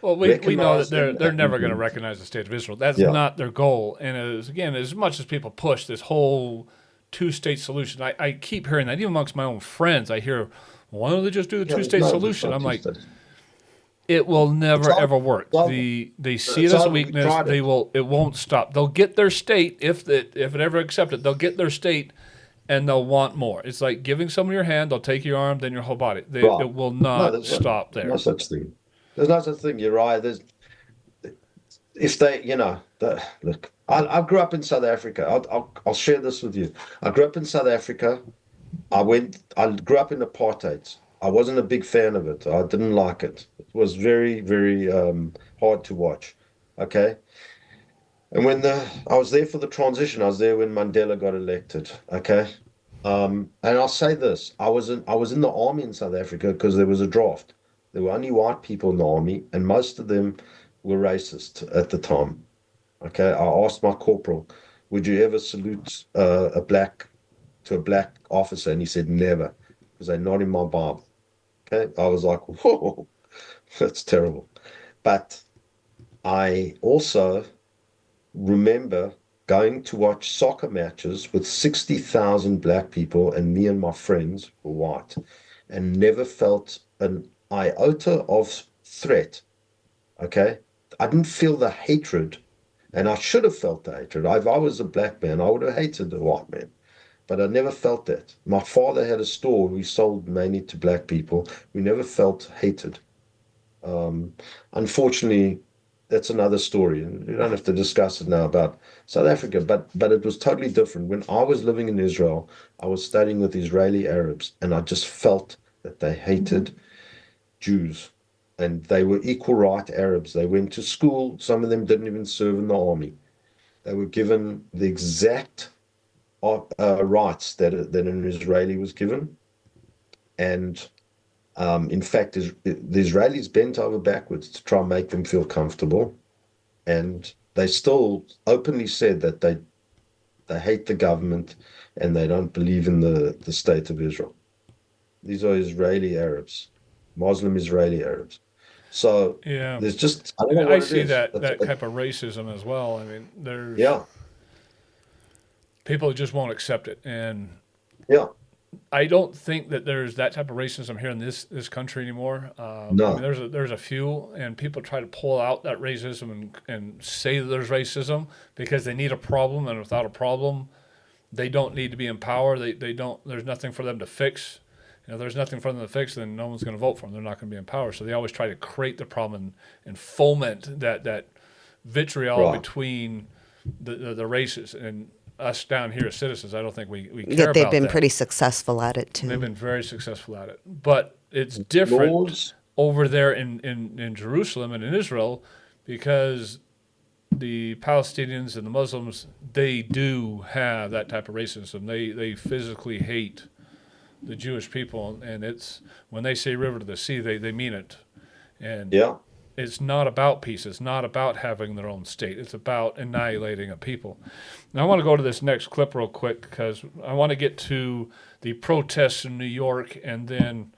Well, we know that recognize them they're never going to and recognize the state of Israel. That's yeah, not their goal. And again, as much as people push this whole two-state solution, I keep hearing that even amongst my own friends. I hear, why don't they just do the yeah, two-state there's solution? no I'm two like, states. it will It's never over. ever work. It's over. They see it It's as a over. We weakness. tried They it. will. It won't stop. They'll get their state if it ever accept it. They'll get their state, and they'll want more. It's like giving someone your hand. They'll take your arm, then your whole body. Right. It will No, not stop no there. such thing. There's no such thing. You're right. There's if they, look. I grew up in South Africa. I'll share this with you. I grew up in South Africa. I grew up in apartheid. I wasn't a big fan of it. I didn't like it. It was very, very hard to watch. Okay. And I was there for the transition. I was there when Mandela got elected. Okay. And I'll say this: I was in the army in South Africa because there was a draft. There were only white people in the army, and most of them were racist at the time. Okay. I asked my corporal, "Would you ever salute a black officer?" And he said, "Never, because they're not in my Bible." Okay. I was like, "Whoa, that's terrible." But I also remember going to watch soccer matches with 60,000 black people, and me and my friends were white, and never felt an iota of threat. Okay. I didn't feel the hatred, and I should have felt the hatred. If I was a black man, I would have hated the white man, but I never felt that. My father had a store. We sold mainly to black people. We never felt hated. Um, Unfortunately, that's another story, and we don't have to discuss it now about South Africa. But it was totally different. When I was living in Israel, I was studying with Israeli Arabs, and I just felt that they hated Jews, and they were equal right Arabs. They went to school. Some of them didn't even serve in the army. They were given the exact rights that an Israeli was given, and in fact, the Israelis bent over backwards to try and make them feel comfortable, and they still openly said that they hate the government and they don't believe in the state of Israel. These are Israeli Arabs, Muslim Israeli Arabs. So Yeah, there's just I don't and know I what it see is. that type of racism as well. I mean, there's Yeah, people who just won't accept it, and yeah, I don't think that there's that type of racism here in this country anymore. I mean, no, there's a few, and people try to pull out that racism and say that there's racism because they need a problem, and without a problem, they don't need to be in power. They don't. There's nothing for them to fix. If there's nothing for them to fix, then no one's going to vote for them. They're not going to be in power. So they always try to create the problem and foment that vitriol right. between the races. And us down here as citizens, I don't think we care Yet they've about been that. pretty successful at it They've too. been very successful at it. But it's different Laws, over there in Jerusalem and in Israel because the Palestinians and the Muslims, they do have that type of racism. They physically hate the Jewish people, and it's when they say river to the sea, they mean it. And yeah. it's not about peace. It's not about having their own state. It's about annihilating a people. Now, I want to go to this next clip real quick because I want to get to the protests in New York and then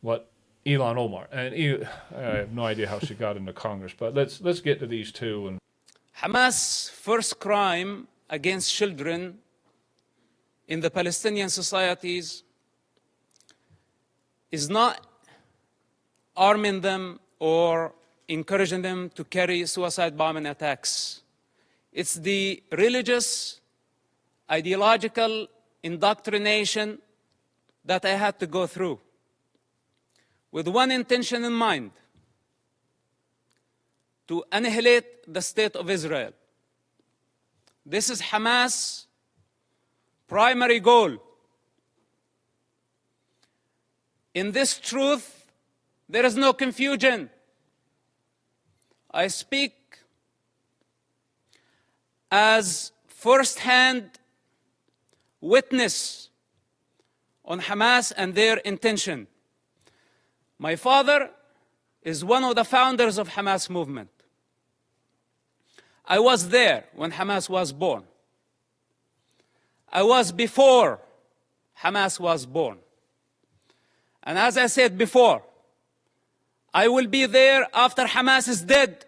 what Elon Omar. I have no idea how she got into Congress, but let's get to these two. And Hamas' first crime against children in the Palestinian societies is not arming them or encouraging them to carry suicide bombing attacks. It's the religious, ideological indoctrination that I had to go through with one intention in mind: to annihilate the state of Israel. This is Hamas' primary goal. In this truth, there is no confusion. I speak as first-hand witness on Hamas and their intention. My father is one of the founders of Hamas movement. I was there when Hamas was born. I was before Hamas was born. And as I said before, I will be there after Hamas is dead.